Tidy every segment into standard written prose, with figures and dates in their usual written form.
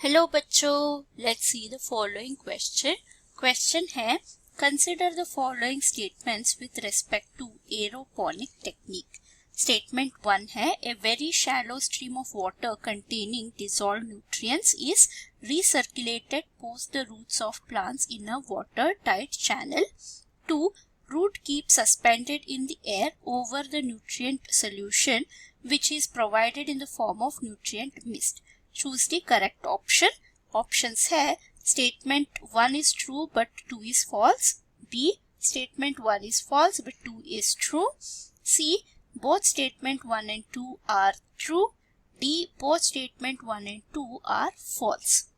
Hello बच्चों, let's see the following question. Question है, consider the following statements with respect to aeroponic technique. Statement 1 है, a very shallow stream of water containing dissolved nutrients is recirculated post the roots of plants in a watertight channel. 2. Root keeps suspended in the air over the nutrient solution which is provided in the form of nutrient mist. Choose the correct option. Options है, statement 1 is true but 2 is false. B, statement 1 is false but 2 is true. C, both statement 1 and 2 are true. D, both statement 1 and 2 are false.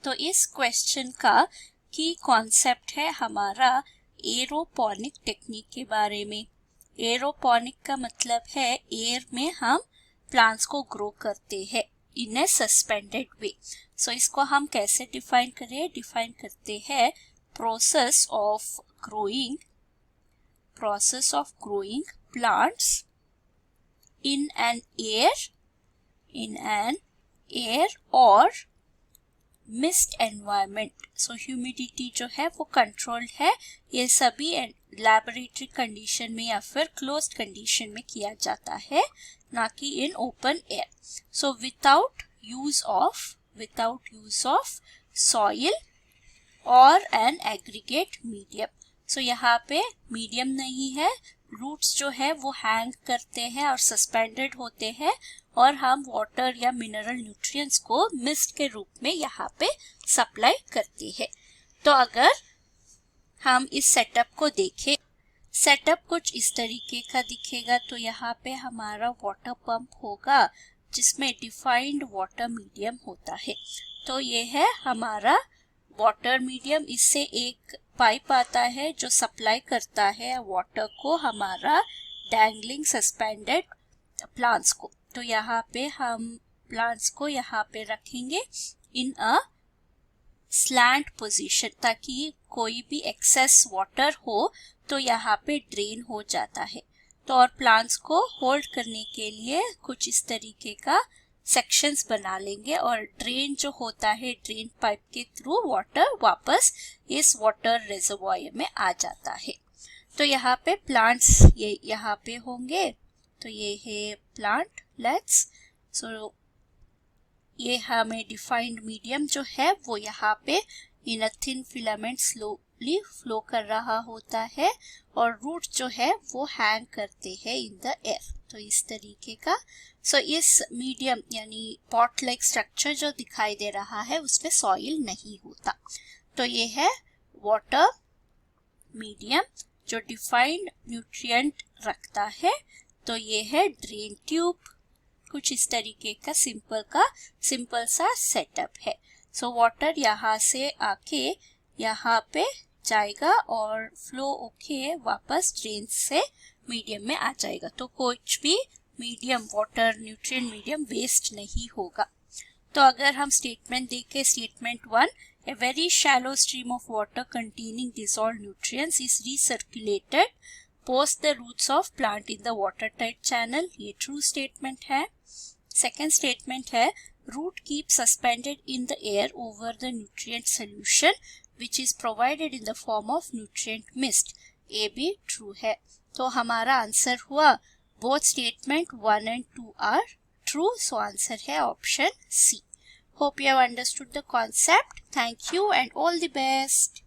तो इस question का की concept है हमारा aeroponic technique के बारे में। एरोपोनिक का मतलब है एयर में हम प्लांट्स को ग्रो करते हैं इन ए सस्पेंडेड वे। सो इसको हम कैसे डिफाइन करें? डिफाइन करते हैं process of growing plants in an air और मिस्ट एनवायरमेंट। सो ह्यूमिडिटी जो है वो कंट्रोल्ड है। ये सभी लैबोरेटरी कंडीशन में या फिर क्लोज्ड कंडीशन में किया जाता है, ना कि in open air. So without use of soil और एन एग्रीगेट मीडियम। सो यहाँ पे मीडियम नहीं है, रूट्स जो है वो हैंग करते हैं और सस्पेंडेड होते हैं और हम वाटर या मिनरल न्यूट्रिएंट्स को मिस्ट के रूप में यहाँ पे सप्लाई करते हैं। तो अगर हम इस सेटअप को देखें, सेटअप कुछ इस तरीके का दिखेगा। तो यहाँ पे हमारा वाटर पंप होगा जिसमें डिफाइंड वाटर मीडियम होता है। तो ये है हमारा वाटर मीडियम। इससे एक पाइप आता है जो सप्लाई करता है वाटर को हमारा डैंगलिंग सस्पेंडेड प्लांट्स को। तो यहाँ पे हम प्लांट्स को यहाँ पे रखेंगे इन अ स्लैंट पोजीशन, ताकि कोई भी एक्सेस वाटर हो तो यहाँ पे ड्रेन हो जाता है। तो और प्लांट्स को होल्ड करने के लिए कुछ इस तरीके का सेक्शंस बना लेंगे और ड्रेन जो होता है, ड्रेन पाइप के थ्रू वाटर वापस इस वाटर रिजर्वॉयर में आ जाता है। तो यहाँ पे प्लांट्स ये यहाँ पे होंगे। तो ये है प्लांट लेट्स। सो ये हमें डिफाइंड मीडियम जो है वो यहाँ पे in a thin filament slowly flow कर रहा होता है और रूट जो है वो हैंग करते हैं इन द एयर। तो इस तरीके का। सो इस मीडियम यानी पॉट लाइक स्ट्रक्चर जो दिखाई दे रहा है उसमें सॉइल नहीं होता। तो ये है वाटर मीडियम जो डिफाइंड न्यूट्रिएंट रखता है। तो ये है ड्रेन ट्यूब। कुछ इस तरीके का सिंपल सा सेटअप है। सो वाटर यहाँ से आके यहाँ पे जाएगा और फ्लो होके वापस ड्रेन से मीडियम में आ जाएगा। तो कुछ भी medium water nutrient medium waste नहीं होगा। तो अगर हम स्टेटमेंट देखें, statement 1, a very shallow stream of water containing dissolved nutrients is recirculated post the roots of plant in the water tight channel. ये ट्रू स्टेटमेंट है। सेकेंड स्टेटमेंट है, root keep suspended in the air over the nutrient solution which is provided in the form of nutrient mist. ये भी true है। तो हमारा answer हुआ both statement 1 and 2 are true. So answer है option C. Hope you have understood the concept. Thank you and all the best.